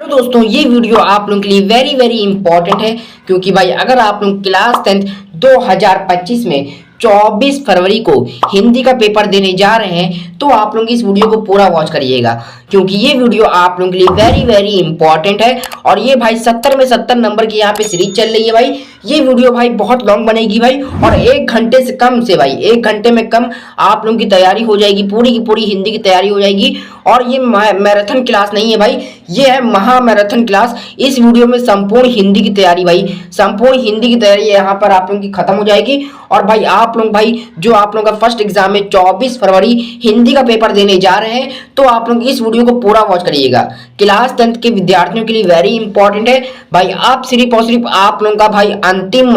दोस्तों ये वीडियो आप लोगों के लिए वेरी इंपॉर्टेंट है क्योंकि भाई अगर आप लोग क्लास 10th 2025 में 24 फरवरी को हिंदी का पेपर देने जा रहे हैं तो आप लोग इस वीडियो को पूरा वॉच करिएगा क्योंकि ये वीडियो आप लोगों के लिए वेरी इंपॉर्टेंट है। और ये भाई 70 में 70 नंबर की यहाँ पे सीरीज चल रही है भाई। ये वीडियो भाई बहुत लॉन्ग बनेगी भाई और 1 घंटे से कम से भाई 1 घंटे में कम आप लोगों की तैयारी हो जाएगी, पूरी की पूरी हिंदी की तैयारी हो जाएगी। और ये मैराथन क्लास नहीं है भाई, ये है महा मैराथन क्लास। इस वीडियो में संपूर्ण हिंदी की तैयारी भाई, संपूर्ण हिंदी की तैयारी यहाँ पर आप लोगों की खत्म हो जाएगी। और भाई आप लोग भाई जो आप लोगों का फर्स्ट एग्जाम है 24 फरवरी हिंदी का पेपर देने जा रहे हैं तो आप लोग इस वीडियो को पूरा वॉच करिएगा। क्लास 10th के विद्यार्थियों के लिए वेरी इंपॉर्टेंट है भाई। आप सिर्फ और सिर्फ आप लोगों का भाई अंतिम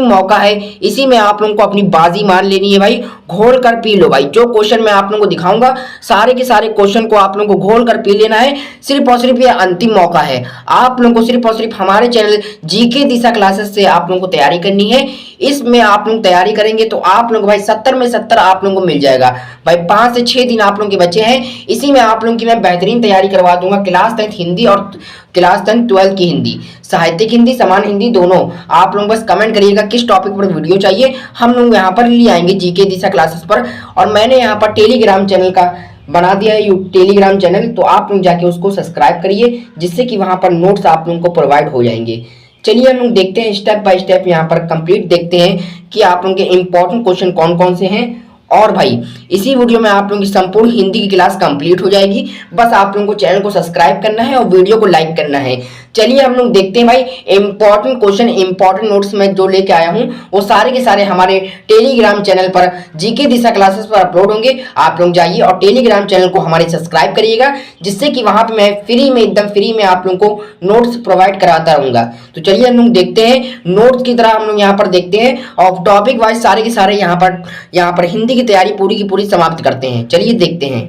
मौका है, इसी में आप लोगों को अपनी बाजी मान लेनी है भाई। घोल कर पी लो भाई, जो क्वेश्चन मैं आप लोगों को दिखाऊंगा सारे के सारे क्वेश्चन को आप लोगों को घोल कर पी लेना है। सिर्फ और सिर्फ ये अंतिम मौका है, आप लोगों को सिर्फ और सिर्फ हमारे चैनल जीके दिशा क्लासेस से आप लोगों को तैयारी करनी है। इसमें आप लोग तैयारी करेंगे तो आप लोग भाई 70 में 70 आप लोगों को मिल जाएगा भाई। 5 से 6 दिन आप लोगों के बचे हैं, इसी में आप लोगों की मैं बेहतरीन तैयारी करवा दूंगा। क्लास 10th हिंदी और क्लास 10th 12th की हिंदी, साहित्यिक हिंदी, समान हिंदी दोनों। आप लोग बस कमेंट करिएगा किस टॉपिक पर वीडियो चाहिए, हम लोग यहाँ पर ले आएंगे जीके दिशा क्लासेस पर। और मैंने यहाँ पर टेलीग्राम चैनल का बना दिया है, टेलीग्राम चैनल, तो आप लोग जाके उसको सब्सक्राइब करिए जिससे कि वहां पर नोट्स आप लोगों को प्रोवाइड हो जाएंगे। चलिए हम लोग देखते हैं स्टेप बाय स्टेप, यहाँ पर कंप्लीट देखते हैं कि आप लोगों के इंपॉर्टेंट क्वेश्चन कौन कौन से हैं। और भाई इसी वीडियो में आप लोगों की संपूर्ण हिंदी की क्लास कंप्लीट हो जाएगी। बस आप लोगों को चैनल को सब्सक्राइब करना है और वीडियो को लाइक करना है। चलिए हम लोग देखते हैं भाई इंपॉर्टेंट क्वेश्चन, इंपॉर्टेंट नोट्स में जो लेके आया हूं वो सारे के सारे हमारे टेलीग्राम चैनल पर जीके दिशा क्लासेस पर अपलोड होंगे। आप लोग जाइए और टेलीग्राम चैनल को हमारे सब्सक्राइब करिएगा जिससे कि वहां पे मैं फ्री में, एकदम फ्री में आप लोगों को नोट्स प्रोवाइड कराता रहूंगा। तो चलिए हम लोग देखते हैं नोट्स की तरह हम लोग यहाँ पर देखते हैं और टॉपिक वाइज सारे के सारे यहाँ पर हिंदी की तैयारी पूरी की पूरी समाप्त करते हैं। चलिए देखते हैं।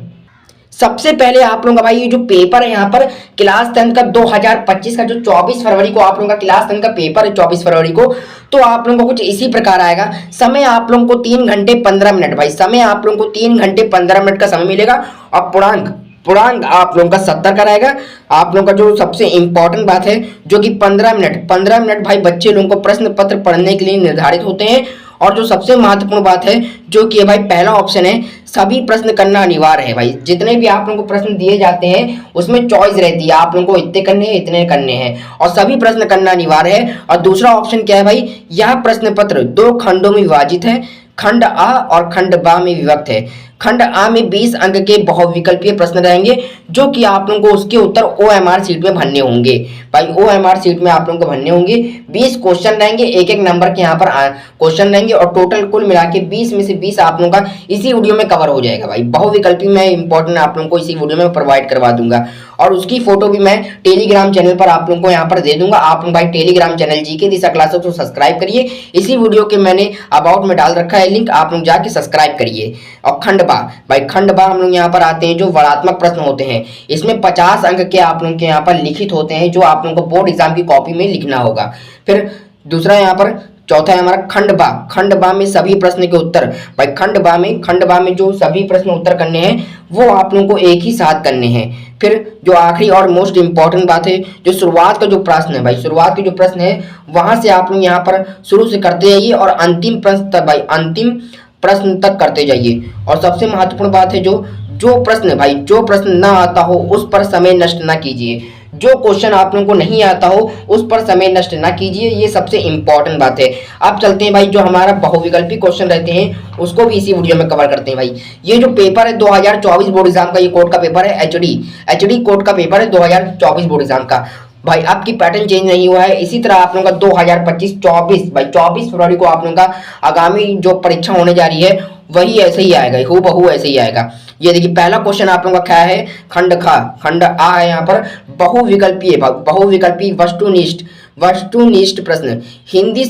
सबसे पहले आप लोगों का भाई ये जो पेपर है यहाँ पर क्लास 10th का 2025 का जो 24 फरवरी को आप लोगों का क्लास 10th का पेपर है 24 फरवरी को, तो आप लोगों को कुछ इसी प्रकार आएगा। समय आप लोगों को 3 घंटे 15 मिनट भाई, समय आप लोगों को 3 घंटे 15 मिनट का समय मिलेगा। और पूर्णांक आप लोगों का 70 का रहेगा। आप लोगों का जो सबसे इंपॉर्टेंट बात है जो कि 15 मिनट भाई बच्चे लोगों को प्रश्न पत्र पढ़ने के लिए निर्धारित होते हैं। और जो सबसे महत्वपूर्ण बात है जो कि भाई पहला ऑप्शन है, सभी प्रश्न करना अनिवार्य है भाई। जितने भी आप लोगों को प्रश्न दिए जाते हैं उसमें चॉइस रहती है, आप लोगों को इतने करने हैं इतने करने हैं और सभी प्रश्न करना अनिवार्य है। और दूसरा ऑप्शन क्या है भाई, यह प्रश्न पत्र 2 खंडों में विभाजित है, खंड आ और खंड बा में विभक्त है। खंड आ में 20 अंक के बहुविकल्पीय प्रश्न रहेंगे जो कि आप लोगों को उसके उत्तर OMR सीट में भरने होंगे भाई। OMR सीट में आप लोगों को भरने होंगे। 20 क्वेश्चन रहेंगे, एक नंबर के यहाँ पर क्वेश्चन रहेंगे और टोटल कुल मिला के 20 में से 20 आप लोगों का इसी वीडियो में कवर हो जाएगा भाई। बहुविकल्पी मैं इंपॉर्टेंट आप लोगों को इसी वीडियो में प्रोवाइड करवा दूंगा और उसकी फोटो भी मैं टेलीग्राम चैनल पर आप लोगों को यहाँ पर दे दूंगा। आप लोग भाई टेलीग्राम चैनल जीके दिशा क्लासेस को सब्सक्राइब करिए, इसी वीडियो के मैंने अबाउट में डाल रखा है लिंक, आप लोग जाके सब्सक्राइब करिए। और खंडबा भाई, खंडबा हम लोग यहाँ पर आते हैं जो वर्णात्मक प्रश्न होते हैं, इसमें 50 अंक के आप लोगों के यहाँ पर लिखित होते हैं जो आप लोगों को बोर्ड एग्जाम की कॉपी में लिखना होगा। फिर दूसरा यहाँ पर चौथा है हमारा खंडबा में सभी प्रश्न के उत्तर भाई। खंडबा में जो सभी प्रश्न उत्तर करने हैं वो आप लोगों को एक ही साथ करने हैं। फिर जो आखिरी और मोस्ट इंपॉर्टेंट बात है, जो शुरुआत का जो प्रश्न है भाई, शुरुआत के जो प्रश्न है वहां से आप लोग यहाँ पर शुरू से करते जाइए और अंतिम प्रश्न तक भाई, अंतिम प्रश्न तक करते जाइए। और सबसे महत्वपूर्ण बात है जो प्रश्न भाई, जो प्रश्न ना आता हो उस पर समय नष्ट ना कीजिए। जो क्वेश्चन आप लोगों को नहीं आता हो उस पर समय नष्ट ना कीजिए, ये सबसे इंपॉर्टेंट बात है। अब चलते हैं भाई जो हमारा बहुविकल्पी क्वेश्चन रहते हैं उसको भी इसी वीडियो में कवर करते हैं भाई। ये जो पेपर है 2024 बोर्ड एग्जाम का, ये कोर्ट का पेपर है, एचडी कोर्ट का पेपर है 2024 बोर्ड एग्जाम का भाई। आपकी पैटर्न चेंज नहीं हुआ है, इसी तरह आप लोगों का 2025-24 भाई 24 फरवरी को आप लोगों का आगामी जो परीक्षा होने जा रही है वही ऐसे ही आएगा, हूबहू ऐसे ही आएगा। ये देखिए पहला क्वेश्चन आप लोगों का क्या है, खंड आ है यहाँ पर बहुविकल्पी वस्तुनिष्ठ प्रश्न। हिंदी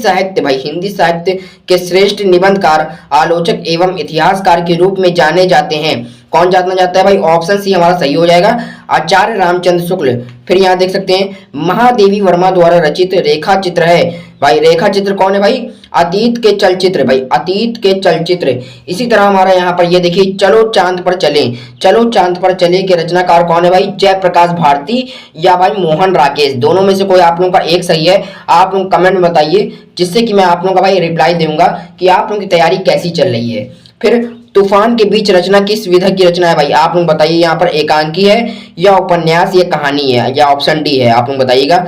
साहित्य के श्रेष्ठ निबंधकार, आलोचक एवं इतिहासकार के रूप में जाने जाते हैं। कौन जाना जाता है भाई, ऑप्शन सी हमारा सही हो जाएगा, आचार्य रामचंद्र शुक्ल। फिर यहाँ देख सकते हैं महादेवी वर्मा द्वारा रचित रेखा चित्र है भाई। रेखा चित्र कौन है भाई, अतीत के चलचित्र भाई, अतीत के चलचित्र। इसी तरह हमारा यहाँ पर ये देखिए चलो चांद पर चले, चलो चांद पर चले के रचनाकार कौन है भाई? जयप्रकाश भारती या भाई मोहन राकेश, दोनों में से कोई आप लोगों का एक सही है। आप लोग कमेंट में बताइए, जिससे कि मैं आप लोगों का भाई रिप्लाई दूंगा कि आप लोगों की तैयारी कैसी चल रही है। फिर तूफान के बीच रचना किस विधा की रचना है भाई? आप लोग बताइए, यहाँ पर एकांकी है या उपन्यास या कहानी है या ऑप्शन डी है, आप लोग बताइएगा।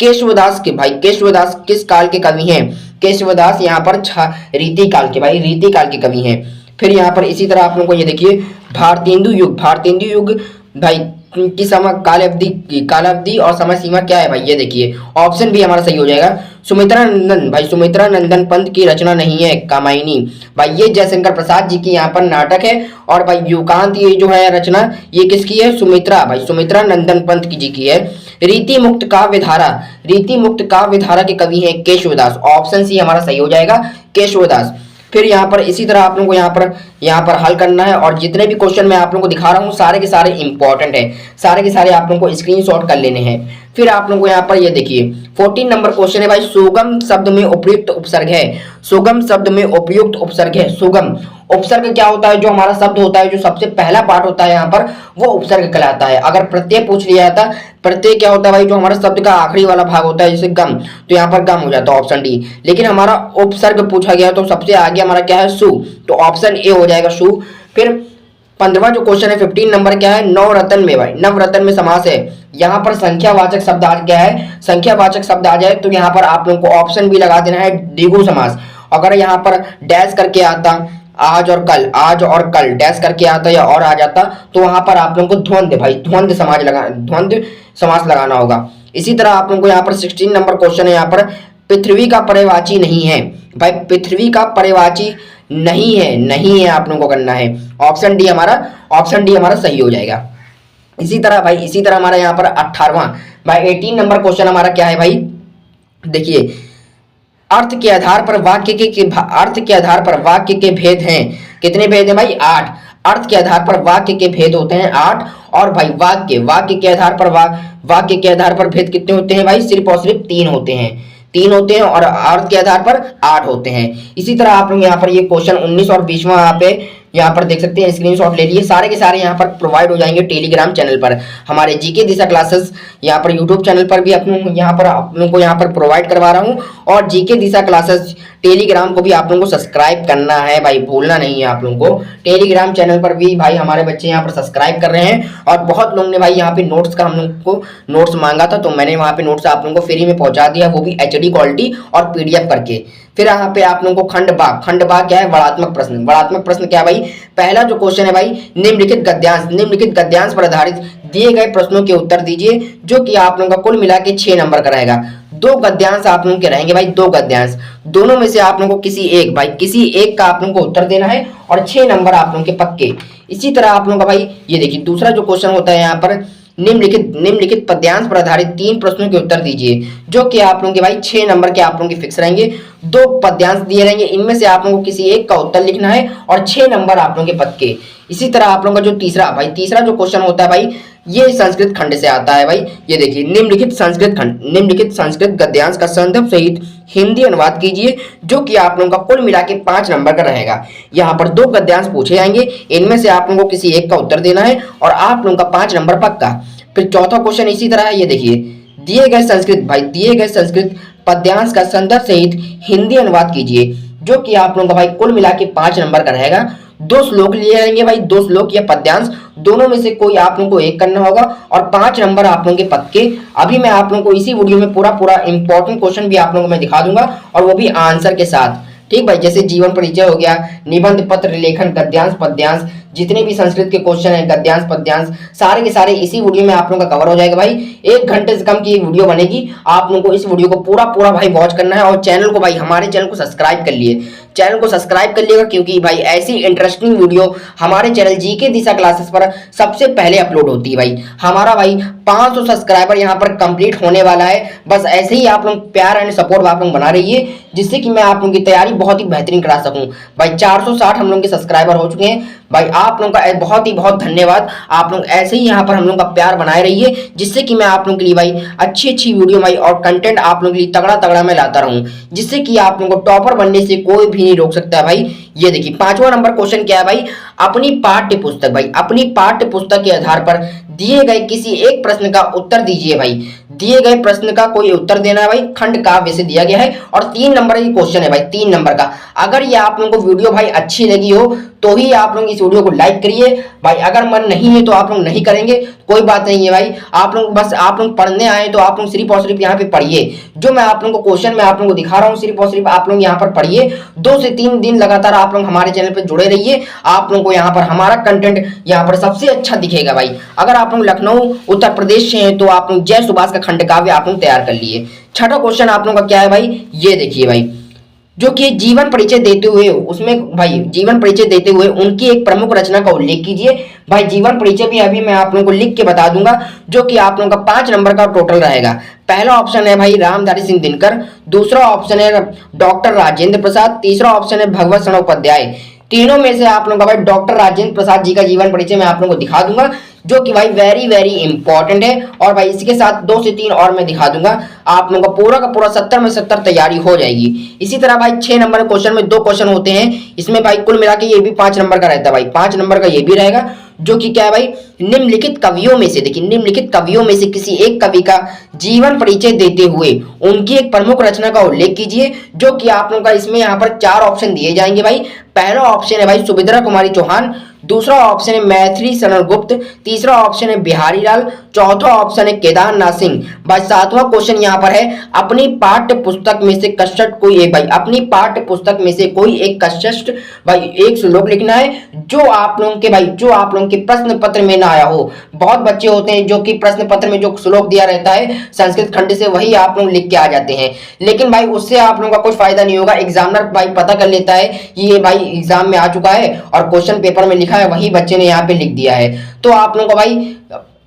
केशवदास के भाई, केशवदास किस काल के कवि हैं? केशवदास यहाँ पर रीति काल के भाई, रीति काल के कवि हैं। फिर यहाँ पर इसी तरह आप लोग को ये देखिए भारतेंदु युग, भारतेंदु युग भाई की समय कालावधि और समय सीमा क्या है भाई? ये देखिए ऑप्शन भी हमारा सही हो जाएगा। सुमित्रा नंदन भाई, सुमित्रा नंदन पंत की रचना नहीं है कामायनी भाई, ये जयशंकर प्रसाद जी की यहाँ पर नाटक है। और भाई युगांत ये जो है रचना ये किसकी है? सुमित्रा भाई, सुमित्रा नंदन पंत की जी की है। रीति मुक्त काव्य धारा, रीति मुक्त काव्य धारा के कवि हैं केशवदास, ऑप्शन सी हमारा सही हो जाएगा केशवदास। फिर यहाँ पर इसी तरह आप लोगों को यहाँ पर हल करना है, और जितने भी क्वेश्चन मैं आप लोगों को दिखा रहा हूँ सारे के सारे इंपॉर्टेंट है, सारे के सारे आप लोगों को स्क्रीनशॉट कर लेने हैं। फिर आप लोगों को यहाँ पर ये देखिए 14 नंबर क्वेश्चन है भाई, सुगम शब्द में उपयुक्त उपसर्ग है, सुगम शब्द में उपयुक्त उपसर्ग है। सुगम उपसर्ग क्या होता है? जो हमारा शब्द होता है, जो सबसे पहला पार्ट होता है यहाँ पर, वो उपसर्ग कहलाता है। अगर प्रत्यय पूछ लिया जाता, प्रत्यय क्या होता है भाई? जो हमारा शब्द का आखिरी वाला भाग होता है, जैसे गम, तो यहाँ पर गम हो जाता है, ऑप्शन डी। लेकिन हमारा उपसर्ग पूछा गया तो सबसे आगे हमारा क्या है? सु, तो ऑप्शन ए हो जाएगा सु। फिर 15वां जो क्वेश्चन है 15 नंबर क्या है? नवरत्न में भाई, नवरत्न में समास है, यहाँ पर संख्यावाचक शब्द आ गया है, संख्यावाचक शब्द आ जाए तो यहाँ पर आप लोगों को ऑप्शन भी लगा देना है द्विगु समास। अगर यहाँ पर डैश करके आता आज और कल, आज और कल डैश करके आता या और आ जाता, तो वहां पर आप लोगों को द्वंद्व भाई, द्वंद्व समास लगाना होगा। इसी तरह आप लोगों को यहाँ पर 16 नंबर क्वेश्चन है, यहाँ पर पृथ्वी का पर्यायवाची नहीं है भाई, पृथ्वी का पर्यायवाची नहीं है, नहीं है आप लोगों को करना है, ऑप्शन डी हमारा सही हो जाएगा। इसी तरह भाई, इसी तरह हमारा यहाँ पर 18वां भाई 18 नंबर क्वेश्चन हमारा क्या है भाई? देखिए अर्थ के आधार पर अर्थ के आधार पर वाक्य के भेद हैं, कितने भेद हैं भाई? 8। अर्थ के आधार पर वाक्य के भेद होते हैं 8, और भाई वाक्य के आधार पर भेद कितने होते हैं भाई? सिर्फ और सिर्फ 3 होते हैं, 3 होते हैं, और अर्थ के आधार पर 8 होते हैं। इसी तरह आप लोग यहाँ पर ये क्वेश्चन 19 और 20वां यहाँ पर देख सकते हैं, स्क्रीनशॉट ले लिए, सारे के सारे यहाँ पर प्रोवाइड हो जाएंगे टेलीग्राम चैनल पर। हमारे जीके दिशा क्लासेस यहाँ पर यूट्यूब चैनल पर भी आप लोगों को यहाँ पर प्रोवाइड करवा रहा हूँ, और जीके दिशा क्लासेस टेलीग्राम को भी आप लोगों को सब्सक्राइब करना है भाई, भूलना नहीं है आप लोगों को। टेलीग्राम चैनल पर भी भाई हमारे बच्चे यहाँ पर सब्सक्राइब कर रहे हैं, और बहुत लोगों ने भाई यहाँ पे नोट्स का हम लोग को नोट्स मांगा था, तो मैंने वहाँ पे नोट्स आप लोगों को फ्री में पहुंचा दिया, वो भी HD क्वालिटी और PDF करके। फिर यहाँ पे आप लोगों को खंड भाग क्या है? वर्णात्मक प्रश्न। वर्णात्मक प्रश्न क्या है भाई? पहला जो क्वेश्चन है भाई, निम्नलिखित गद्यांश पर आधारित दिए गए प्रश्नों के उत्तर दीजिए, जो कि आप लोगों का कुल मिला के 6 नंबर का रहेगा। 2 गद्यांश आप लोगों के रहेंगे भाई, 2 गद्यांश, दोनों में से आप लोगों को किसी एक का आप लोगों को उत्तर देना है, और 6 नंबर आप लोगों के पक्के। इसी तरह आप लोगों का भाई ये देखिए दूसरा जो क्वेश्चन होता है यहाँ पर, निम्नलिखित पद्यांश पर आधारित 3 प्रश्नों के उत्तर दीजिए, जो कि आप लोगों के भाई 6 नंबर के आप लोगों के फिक्स रहेंगे। 2 पद्यांश दिए रहेंगे, इनमें से आप लोगों को किसी एक का उत्तर लिखना है, और 6 नंबर आप लोगों के पक्के। इसी तरह आप लोगों का जो तीसरा जो क्वेश्चन होता है भाई, ये संस्कृत खंड से आता है भाई। ये देखिए निम्नलिखित संस्कृत गद्यांश का संदर्भ सहित हिंदी अनुवाद कीजिए, जो कि आप लोगों का कुल मिला के 5 नंबर का रहेगा। यहाँ पर 2 गद्यांश पूछे जाएंगे, इनमें से आप लोगों को किसी एक का उत्तर देना है, और आप लोगों का 5 नंबर पक्का। फिर चौथा क्वेश्चन इसी तरह है, ये देखिए दिए गए संस्कृत पद्यांश का संदर्भ सहित हिंदी अनुवाद कीजिए, जो कि आप लोगों का भाई कुल मिला के 5 नंबर का रहेगा। 2 श्लोक लिए जाएंगे भाई, 2 श्लोक या पद्यांश, दोनों में से कोई आप लोगों को एक करना होगा, और 5 नंबर आप लोगों के पक्के। अभी मैं आप लोगों को इसी वीडियो में पूरा इंपॉर्टेंट क्वेश्चन भी आप लोगों को मैं दिखा दूंगा, और वो भी आंसर के साथ, ठीक भाई। जैसे जीवन परिचय हो गया, निबंध पत्र लेखन, गद्यांश पद्यांश, जितने भी संस्कृत के क्वेश्चन है, गद्यांश पद्यांश, सारे के सारे इसी वीडियो में आप लोगों का कवर हो जाएगा भाई। 1 घंटे से कम की वीडियो बनेगी, आप लोगों को इस वीडियो को पूरा भाई वॉच करना है, और चैनल को भाई हमारे चैनल को सब्सक्राइब कर लिए, चैनल को सब्सक्राइब कर लिएगा, क्योंकि भाई ऐसी इंटरेस्टिंग वीडियो हमारे चैनल जीके दिशा क्लासेस पर सबसे पहले अपलोड होती है भाई। हमारा भाई 500 सब्सक्राइबर यहाँ पर कंप्लीट होने वाला है, बस ऐसे ही आप लोग प्यार एंड सपोर्ट आप लोग बना रहिए, जिससे कि मैं आप लोगों की तैयारी बहुत ही बेहतरीन करा सकूं भाई। 460 हम लोग के सब्सक्राइबर हो चुके हैं भाई आप लोगों का बहुत ही बहुत धन्यवाद। आप लोग ऐसे ही यहाँ पर हम लोग का प्यार बनाए रहिए, जिससे कि मैं आप लोगों के लिए भाई अच्छी अच्छी वीडियो भाई और कंटेंट आप लोगों के लिए तगड़ा तगड़ा मैं लाता रहूं, जिससे कि आप लोगों को टॉपर बनने से कोई भी नहीं रोक सकता है भाई। ये देखिए 5वां नंबर क्वेश्चन क्या है भाई, अपनी पाठ्य पुस्तक भाई, अपनी पाठ्य पुस्तक के आधार पर दिए गए किसी एक प्रश्न का उत्तर दीजिए भाई। दिए गए प्रश्न का कोई उत्तर देना है भाई, खंड काव्य से दिया गया है और 3 नंबर की क्वेश्चन है भाई, 3 नंबर का। अगर ये आप लोगों को वीडियो भाई अच्छी लगी हो तो ही आप लोग इस वीडियो को लाइक करिए भाई, अगर मन नहीं है तो आप लोग नहीं करेंगे, कोई बात नहीं है भाई। आप लोग बस आप लोग पढ़ने आए तो आप लोग सिर्फ और सिर्फ यहाँ पे पढ़िए, जो मैं आप लोगों को क्वेश्चन में आप लोगों को दिखा रहा हूँ सिर्फ और सिर्फ आप लोग यहाँ पर पढ़िए। 2 से 3 दिन लगातार आप लोग हमारे चैनल पे जुड़े रहिए, आप लोगों को यहाँ पर हमारा कंटेंट यहाँ पर सबसे अच्छा दिखेगा भाई। अगर आप लोग लखनऊ उत्तर प्रदेश से हैं तो आप लोग जय सुभाष का खंड काव्य आप लोग तैयार कर लिए। 6वां क्वेश्चन आप लोगों का क्या है भाई, ये देखिए भाई, जो कि जीवन परिचय देते हुए उसमें भाई जीवन परिचय देते हुए उनकी एक प्रमुख रचना का उल्लेख कीजिए भाई। जीवन परिचय भी अभी मैं आप लोगों को लिख के बता दूंगा, जो कि आप लोगों का 5 नंबर का टोटल रहेगा। पहला ऑप्शन है भाई रामधारी सिंह दिनकर, दूसरा ऑप्शन है डॉक्टर राजेंद्र प्रसाद, तीसरा ऑप्शन है भगवत शरण उपाध्याय। तीनों में से आप लोगों का भाई डॉक्टर राजेंद्र प्रसाद जी का जीवन परिचय मैं आप लोगों को दिखा दूंगा, जो कि भाई वेरी वेरी इंपॉर्टेंट है। और भाई इसके साथ 2 से 3 और मैं दिखा दूंगा, आप लोगों का पूरा का पूरा 70 में 70 तैयारी हो जाएगी। इसी तरह भाई 6 नंबर क्वेश्चन में 2 क्वेश्चन होते हैं, इसमें भाई कुल मिला के ये भी 5 नंबर का रहता है भाई, 5 नंबर का ये भी रहेगा, जो कि क्या है भाई, निम्नलिखित कवियों में से, देखिए निम्नलिखित कवियों में से किसी एक कवि का जीवन परिचय देते हुए उनकी एक प्रमुख रचना का उल्लेख कीजिए। जो कि आप लोगों का इसमें यहाँ पर 4 ऑप्शन दिए जाएंगे भाई। पहला ऑप्शन है भाई सुभद्रा कुमारी चौहान, दूसरा ऑप्शन है मैथिली शरण गुप्त, तीसरा ऑप्शन है बिहारी लाल, चौथा ऑप्शन है केदारनाथ सिंह। भाई 7वां क्वेश्चन यहाँ पर है, अपनी पाठ्य पुस्तक में से कष्ट कोई एक भाई, अपनी पाठ्य पुस्तक में से कोई एक कष्ट भाई एक श्लोक लिखना है, जो आप लोगों के भाई जो आप लोगों के प्रश्न पत्र में ना आया हो। बहुत बच्चे होते हैं जो कि प्रश्न पत्र में जो श्लोक दिया रहता है संस्कृत खंड से वही आप लोग लिख के आ जाते हैं, लेकिन भाई उससे आप लोगों का कुछ फायदा नहीं होगा। एग्जामिनर भाई पता कर लेता है कि ये भाई एग्जाम में आ चुका है और क्वेश्चन पेपर में लिखा है वही बच्चे ने यहाँ पे लिख दिया है। तो आप लोगों को भाई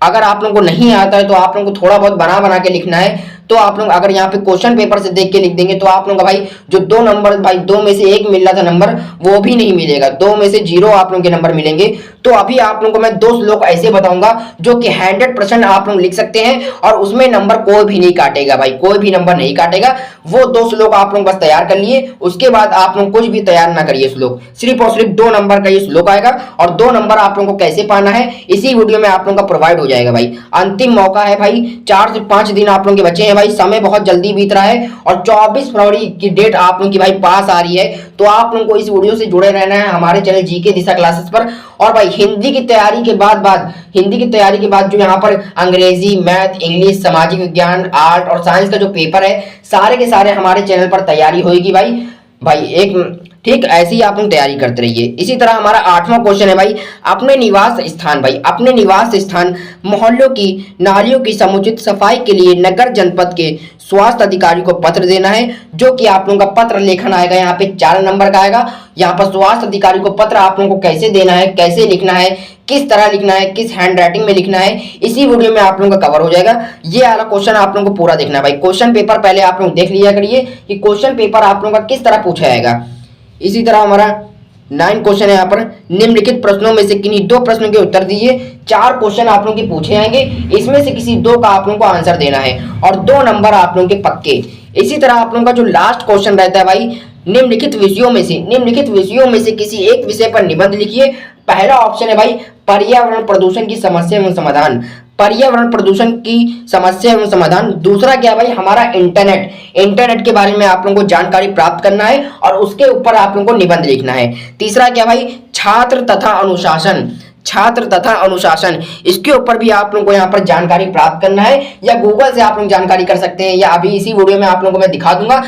अगर आप लोगों को नहीं आता है तो आप लोगों को थोड़ा बहुत बना बना के लिखना है। तो आप लोग अगर यहाँ पे क्वेश्चन पेपर से देख के लिख देंगे तो आप लोगों का भाई जो 2 नंबर भाई 2 में से 1 मिल रहा था नंबर वो भी नहीं मिलेगा, 2 में से 0 आप लोगों के नंबर मिलेंगे। तो अभी आप लोगों को मैं 2 श्लोक ऐसे बताऊंगा जो कि 100% आप लोग लिख सकते हैं और उसमें नंबर कोई भी नहीं काटेगा भाई, कोई भी नंबर नहीं काटेगा। वो 2 श्लोक आप लोग बस तैयार कर लिए, उसके बाद आप लोग कुछ भी तैयार ना करिए श्लोक, सिर्फ और सिर्फ 2 नंबर का ये श्लोक आएगा और 2 नंबर आप लोगों को कैसे पाना है इसी वीडियो में आप लोगों का प्रोवाइड हो जाएगा भाई। अंतिम मौका है भाई, 4 से 5 दिन आप लोगों के बचे हैं भाई, समय बहुत जल्दी बीत रहा है और 24 फरवरी की डेट आप लोगों की भाई पास आ रही है। तो आप लोगों को इस वीडियो से जुड़े रहना है हमारे चैनल जीके दिशा क्लासेस पर। और भाई हिंदी की तैयारी के बाद जो यहाँ पर अंग्रेजी, मैथ, इंग्लिश, सामाजिक विज्ञान, आर्ट और साइंस का जो पेपर है सारे के सारे हमारे चैनल पर तैयारी होगी भाई एक ठीक ऐसे ही आप लोग तैयारी करते रहिए। इसी तरह हमारा 8वां क्वेश्चन है भाई, अपने निवास स्थान भाई, अपने निवास स्थान मोहल्लों की नालियों की समुचित सफाई के लिए नगर जनपद के स्वास्थ्य अधिकारी को पत्र देना है। जो कि आप लोगों का पत्र लेखन आएगा यहाँ पे 4 नंबर का आएगा। यहाँ पर स्वास्थ्य अधिकारी को पत्र आप लोगों को कैसे देना है, कैसे लिखना है, किस तरह लिखना है, किस हैंड राइटिंग में लिखना है, इसी वीडियो में आप लोगों का कवर हो जाएगा। ये वाला क्वेश्चन आप लोगों को पूरा देखना है भाई। क्वेश्चन पेपर पहले आप लोग देख लिया करिए कि क्वेश्चन पेपर आप लोगों का किस तरह पूछा जाएगा। इसी तरह हमारा 9 क्वेश्चन है यहाँ पर, निम्नलिखित प्रश्नों में से किन्हीं 2 प्रश्नों के उत्तर दीजिए। 4 क्वेश्चन आप लोगों के पूछे जाएंगे, इसमें से किसी 2 का आप लोगों को आंसर देना है और 2 नंबर आप लोगों के पक्के। इसी तरह आप लोगों का जो लास्ट क्वेश्चन रहता है भाई, निम्नलिखित विषयों में से किसी एक विषय पर निबंध लिखिए। पहला ऑप्शन है भाई पर्यावरण प्रदूषण की समस्या एवं समाधान, पर्यावरण प्रदूषण की समस्या एवं समाधान। दूसरा क्या भाई हमारा इंटरनेट के बारे में आप लोगों को जानकारी प्राप्त करना है और उसके ऊपर आप लोगों को निबंध लिखना है। तीसरा क्या भाई छात्र तथा अनुशासन, इसके ऊपर भी आप लोगों को यहाँ पर जानकारी प्राप्त करना है या गूगल से आप लोग जानकारी कर सकते हैं या अभी इसी वीडियो में आप लोगों को मैं दिखा दूंगा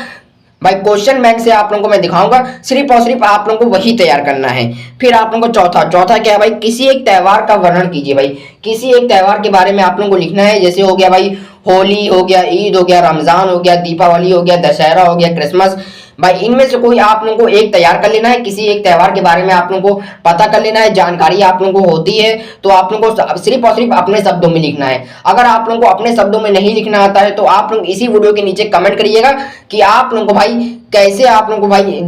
भाई। क्वेश्चन बैंक से आप लोगों को मैं दिखाऊंगा, सिर्फ और सिर्फ आप लोगों को वही तैयार करना है। फिर आप लोगों को चौथा क्या है भाई, किसी एक त्योहार का वर्णन कीजिए भाई। किसी एक त्योहार के बारे में आप लोगों को लिखना है, जैसे हो गया भाई होली हो गया, ईद हो गया, रमजान हो गया, दीपावली हो गया, दशहरा हो गया, क्रिसमस। भाई इनमें से कोई आप लोगों को एक तैयार कर लेना है, किसी एक त्योहार के बारे में आप लोगों को पता कर लेना है, जानकारी आप लोगों को होती है तो आप लोगों को सिर्फ और सिर्फ अपने शब्दों में लिखना है। अगर आप लोगों को अपने शब्दों में नहीं लिखना आता है तो आप लोग इसी वीडियो के नीचे कमेंट करिएगा कि आप लोगों को भाई कैसे आप लोगों को भाई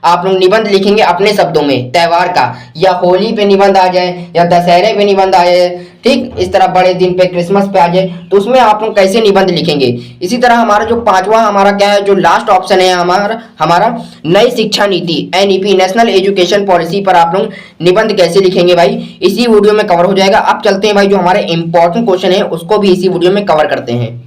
आप लोग निबंध लिखेंगे अपने शब्दों में त्योहार का, या होली पे निबंध आ जाए या दशहरे पे निबंध आ जाए, ठीक, इस तरह बड़े दिन पे क्रिसमस पे आ जाए, तो उसमें आप लोग कैसे निबंध लिखेंगे। इसी तरह हमारा जो पांचवा हमारा क्या है, जो लास्ट ऑप्शन है हमारा नई शिक्षा नीति एनईपी नेशनल एजुकेशन पॉलिसी पर आप लोग निबंध कैसे लिखेंगे भाई, इसी वीडियो में कवर हो जाएगा। अब चलते हैं भाई जो हमारे इंपॉर्टेंट क्वेश्चन है उसको भी इसी वीडियो में कवर करते हैं।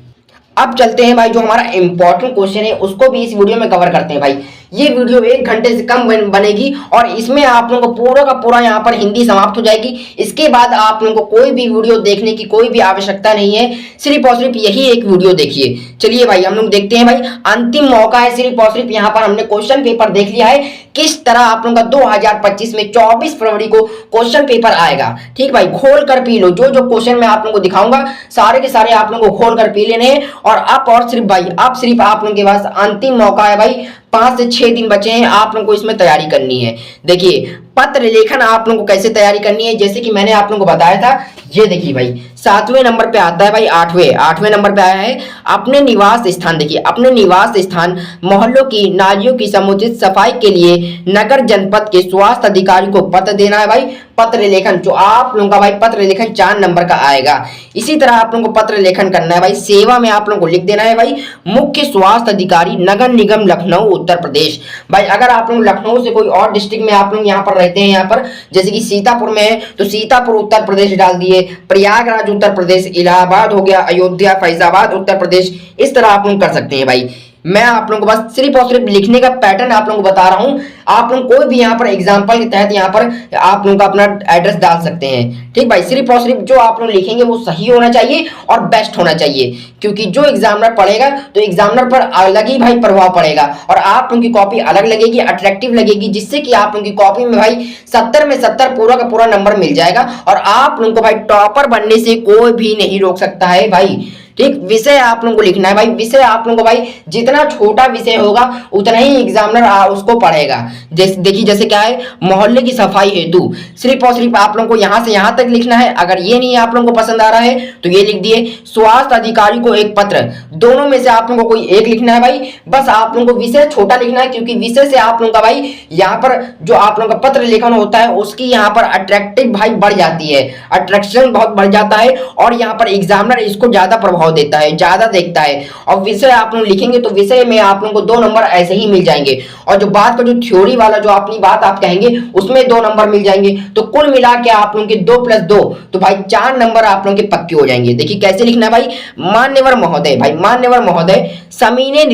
अब चलते हैं भाई जो हमारा इंपॉर्टेंट क्वेश्चन है उसको भी इस वीडियो में कवर करते हैं भाई। ये वीडियो 1 घंटे से कम बनेगी और इसमें आप लोगों को पूरा का पूरा यहाँ पर हिंदी समाप्त हो जाएगी। इसके बाद आप लोगों को कोई भी वीडियो देखने की कोई भी आवश्यकता नहीं है, सिर्फ और सिर्फ यही एक वीडियो देखिए। चलिए भाई हम लोग देखते हैं भाई, अंतिम मौका है, सिर्फ और सिर्फ यहाँ पर हमने क्वेश्चन पेपर देख लिया है किस तरह आप लोगों का 2025 में 24 फरवरी को क्वेश्चन पेपर आएगा। ठीक भाई, खोल कर पी लो, जो जो क्वेश्चन मैं आप लोगों को दिखाऊंगा सारे के सारे आप लोगों को खोल कर पी लेने हैं। और सिर्फ भाई अब सिर्फ आप लोगों के पास अंतिम मौका है भाई, 5 से 6 दिन बचे हैं, आप लोगों को इसमें तैयारी करनी है। देखिए पत्र लेखन आप लोगों को कैसे तैयारी करनी है, जैसे कि मैंने आप लोगों को बताया था। ये देखिए भाई 7वें नंबर पे आता है भाई, 8वें नंबर पे आया है अपने निवास स्थान। देखिए अपने निवास स्थान मोहल्लों की नालियों की समुचित सफाई के लिए नगर जनपद के स्वास्थ्य अधिकारी को पत्र देना है भाई। पत्र लेखन जो आप लोगों का भाई पत्र लेखन 4 नंबर का आएगा। इसी तरह आप लोगों को पत्र लेखन करना है भाई, सेवा में आप लोगों को लिख देना है भाई मुख्य स्वास्थ्य अधिकारी नगर निगम लखनऊ उत्तर प्रदेश। भाई अगर आप लोग लखनऊ से कोई और डिस्ट्रिक्ट में आप लोग यहाँ पर रहते हैं, यहाँ पर जैसे कि सीतापुर में है तो सीतापुर उत्तर प्रदेश डाल दिए, प्रयागराज उत्तर प्रदेश, इलाहाबाद हो गया, अयोध्या फैजाबाद उत्तर प्रदेश, इस तरह आप लोग कर सकते हैं भाई। मैं आप लोगों को बस सिर्फ और सिर्फ लिखने का पैटर्न आप लोगों को बता रहा हूं। आप लोग कोई भी यहाँ पर एग्जांपल के तहत यहाँ पर आप लोगों का अपना एड्रेस डाल सकते हैं। ठीक भाई, सिर्फ और सिर्फ जो आप लोग लिखेंगे वो सही होना चाहिए और बेस्ट होना चाहिए, क्योंकि जो एग्जामिनर पढ़ेगा तो एग्जामिनर पर अलग ही भाई प्रभाव पड़ेगा और आप लोगों की कॉपी अलग लगेगी, अट्रैक्टिव लगेगी, जिससे कि आप लोगों की कॉपी में भाई 70 में 70 पूरा का पूरा नंबर मिल जाएगा और आप लोगों को भाई टॉपर बनने से कोई भी नहीं रोक सकता है भाई। ठीक, विषय आप लोगों को लिखना है भाई, विषय आप लोगों को भाई जितना छोटा विषय होगा उतना ही एग्जामिनर उसको पढ़ेगा। देखिए जैसे क्या है, मोहल्ले की सफाई हेतु सिर्फ और सिर्फ आप लोगों को यहाँ से यहाँ तक लिखना है। अगर ये नहीं आप लोगों को पसंद आ रहा है तो ये लिख दिए स्वास्थ्य अधिकारी को एक पत्र, दोनों में से आप लोगों को कोई एक लिखना है भाई। बस आप लोगों को विषय छोटा लिखना है, क्योंकि विषय से आप लोगों का भाई यहाँ पर जो आप लोगों का पत्र लेखन होता है उसकी यहाँ पर अट्रैक्टिव भाई बढ़ जाती है, अट्रैक्शन बहुत बढ़ जाता है और यहाँ पर एग्जामिनर इसको ज्यादा प्रभाव देता है, ज्यादा देखता है। और विषय आप लोग लिखेंगे तो विषय में आप लोगों को 2 नंबर ऐसे ही मिल जाएंगे और जो बात का जो थ्योरी वाला जो अपनी बात आप कहेंगे उसमें 2 नंबर मिल जाएंगे। तो कुल मिला के आप लोगों के 2 + 2 तो भाई 4 नंबर आप लोगों के पक्के हो जाएंगे। देखिए कैसे लिखना है भाई, मान्यवर महोदय, भाई मान्यवर महोदय सविनय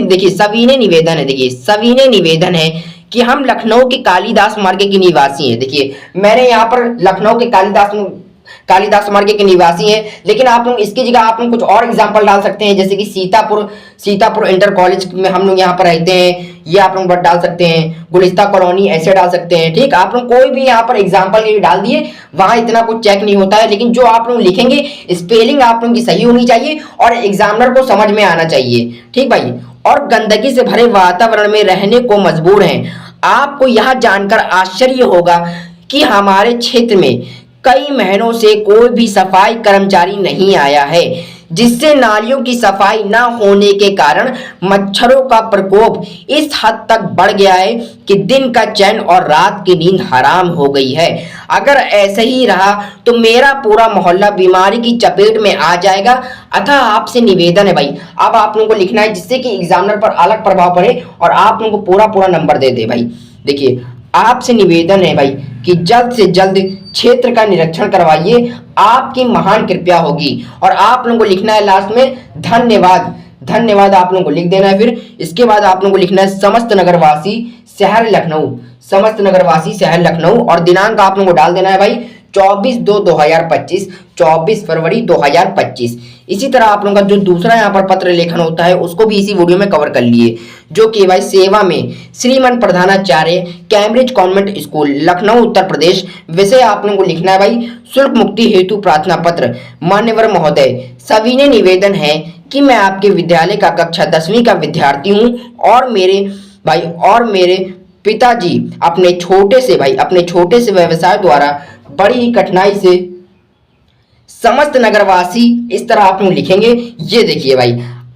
निवेदन है, देखिए सविनय निवेदन है कि हम लखनऊ के कालिदास मार्ग के निवासी हैं। देखिए मैंने यहाँ पर लखनऊ के कालिदास मार्ग के निवासी हैं, लेकिन आप लोग इसकी जगह आप लोग कुछ और एग्जांपल डाल सकते हैं, जैसे कि सीतापुर इंटर कॉलेज में हम लोग यहाँ पर रहते हैं, ये आप लोग डाल सकते हैं, गुलिस्ता कॉलोनी ऐसे डाल सकते हैं। ठीक, आप लोग कोई भी यहाँ पर एग्जांपल के लिए डाल दिए, वहां इतना कुछ चेक नहीं होता है, लेकिन जो आप लोग लिखेंगे स्पेलिंग आप लोगों की सही होनी चाहिए और एग्जामिनर को समझ में आना चाहिए। ठीक भाई, और गंदगी से भरे वातावरण में रहने को मजबूर हैं। आपको यह जानकर आश्चर्य होगा कि हमारे क्षेत्र में कई महीनों से कोई भी सफाई कर्मचारी नहीं आया है, जिससे नालियों की सफाई न होने के कारण मच्छरों का प्रकोप इस हद तक बढ़ गया है कि दिन का चैन और रात की नींद हराम हो गई है। अगर ऐसे ही रहा तो मेरा पूरा मोहल्ला बीमारी की चपेट में आ जाएगा। अतः आपसे निवेदन है भाई, अब आप लोगों को लिखना है जिससे कि एग्जामिनर पर अलग प्रभाव पड़े और आप लोगों को पूरा नंबर दे दे भाई। देखिए आपसे निवेदन है भाई कि जल्द से जल्द क्षेत्र का निरीक्षण करवाइए, आपकी महान कृपया होगी। और आप लोगों को लिखना है लास्ट में धन्यवाद आप लोगों को लिख देना है। फिर इसके बाद आप लोगों को लिखना है समस्त नगरवासी शहर लखनऊ और दिनांक आप लोगों को डाल देना है भाई 24/2/2025, 24 फरवरी 2025। इसी तरह आप लोगों का जो दूसरा यहाँ पर पत्र लेखन होता है उसको भी इसी वीडियो में कवर कर लिए, जो कि भाई सेवा में श्रीमन प्रधानाचार्य Cambridge convent school Lucknow Uttar Pradesh. विषय आप लोगों को लिखना है भाई शुल्क मुक्ति हेतु प्रार्थना पत्र। मान्यवर महोदय, सविनय निवेदन है कि मैं आपके विद्यालय का कक्षा 10वीं का विद्यार्थी हूँ और मेरे पिताजी अपने छोटे से व्यवसाय द्वारा बड़ी ही कठिनाई से समस्त नगरवासी, इस तरह आप लोग लिखेंगे। ये देखिए भाई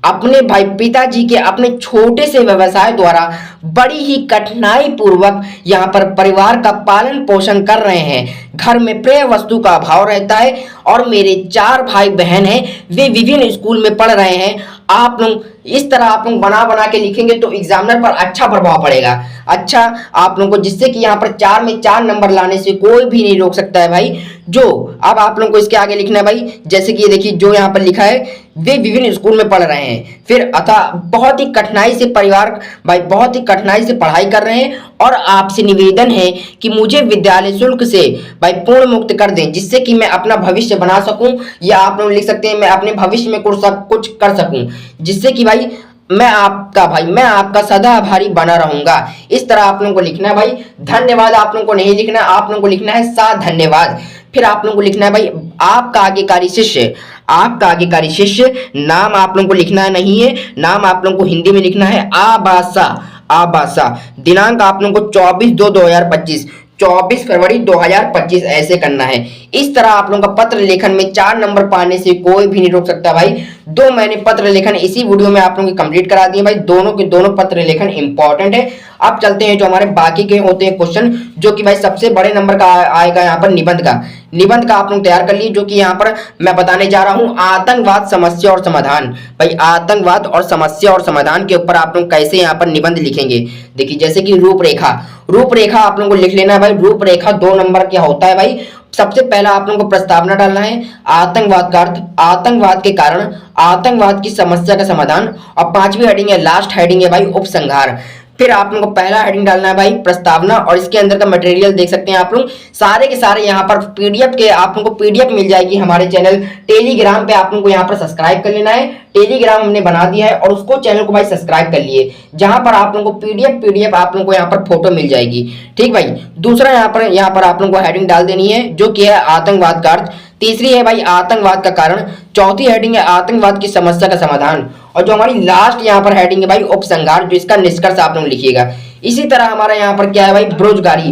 अपने भाई पिताजी के अपने छोटे से व्यवसाय द्वारा बड़ी ही कठिनाई पूर्वक यहाँ पर परिवार का पालन पोषण कर रहे हैं। घर में प्रिय वस्तु का अभाव रहता है और मेरे 4 भाई बहन हैं, वे विभिन्न स्कूल में पढ़ रहे हैं। आप लोग इस तरह आप लोग बना बना के लिखेंगे तो एग्जामिनर पर अच्छा प्रभाव पड़ेगा। अच्छा आप लोगों को, जिससे कि यहाँ पर 4 में 4 नंबर लाने से कोई भी नहीं रोक सकता है भाई। जो अब आप लोगों को इसके आगे लिखना है भाई, जैसे कि ये देखिए जो यहाँ पर लिखा है, वे विभिन्न स्कूल में पढ़ रहे हैं। फिर अतः बहुत ही कठिनाई से परिवार भाई बहुत ही कठिनाई से पढ़ाई कर रहे हैं और आपसे निवेदन है कि मुझे विद्यालय शुल्क से भाई पूर्ण मुक्त कर दें, जिससे कि मैं अपना भविष्य बना सकूं, या आप लोग लिख सकते हैं मैं अपने भविष्य में कुछ कर सकूं, जिससे कि भाई मैं आपका सदा आभारी बना रहूंगा। इस तरह आप लोगों को लिखना है भाई। धन्यवाद आप लोगों को नहीं लिखना है, आप लोगों को लिखना है साथ धन्यवाद। फिर आप लोगों को लिखना है भाई आपका आज्ञाकारी शिष्य, आपका आज्ञाकारी शिष्य। नाम आप लोगों को लिखना नहीं है, नाम आप लोगों को हिंदी में लिखना है आबासा, आबासा। दिनांक आप लोगों को 24/2/2025, 24 फरवरी 2025 ऐसे करना है। इस तरह आप लोगों का पत्र लेखन में 4 नंबर पाने से कोई भी नहीं रोक सकता भाई। 2 मैंने पत्र लेखन इसी वीडियो में आप लोगों की कंप्लीट करा दिए भाई। दोनों के दोनों पत्र लेखन इंपॉर्टेंट है। अब चलते हैं जो हमारे बाकी के होते हैं क्वेश्चन, जो कि भाई सबसे बड़े नंबर का आएगा यहाँ पर निबंध का। निबंध का आप लोग तैयार कर लिए, जो कि यहाँ पर मैं बताने जा रहा हूँ आतंकवाद समस्या और समाधान। भाई आतंकवाद और समस्या और समाधान के ऊपर आप लोग कैसे यहाँ पर निबंध लिखेंगे। देखिए जैसे कि रूपरेखा, रूपरेखा आप लोगों को लिख लेना है भाई। रूपरेखा 2 नंबर क्या होता है भाई। सबसे पहला आप लोगों को प्रस्तावना डालना है, आतंकवाद का अर्थ, आतंकवाद के कारण, आतंकवाद की समस्या का समाधान, और 5वीं हेडिंग है, लास्ट हेडिंग है भाई उपसंहार। फिर आप लोगों को पहला हेडिंग डालना है भाई प्रस्तावना, और इसके अंदर का मटेरियल देख सकते हैं आप लोग सारे के सारे यहाँ पर पीडीएफ के, आप लोगों को पीडीएफ मिल जाएगी हमारे चैनल टेलीग्राम पे। आप लोगों को यहाँ पर सब्सक्राइब कर लेना है, टेलीग्राम हमने बना दिया है और उसको चैनल को भाई सब्सक्राइब कर लिए, जहां पर आप लोगों को पीडीएफ आप लोगों को यहाँ पर फोटो मिल जाएगी। ठीक भाई। दूसरा यहाँ पर आप लोगों को हेडिंग डाल देनी है, जो कि है आतंकवाद का अर्थ। तीसरी है भाई आतंकवाद का कारण। चौथी हेडिंग है आतंकवाद की समस्या का समाधान, और जो हमारी लास्ट यहाँ पर हेडिंग है भाई उपसंहार, जो इसका निष्कर्ष आप लोग लिखिएगा। इसी तरह हमारा यहाँ पर क्या है भाई बेरोजगारी,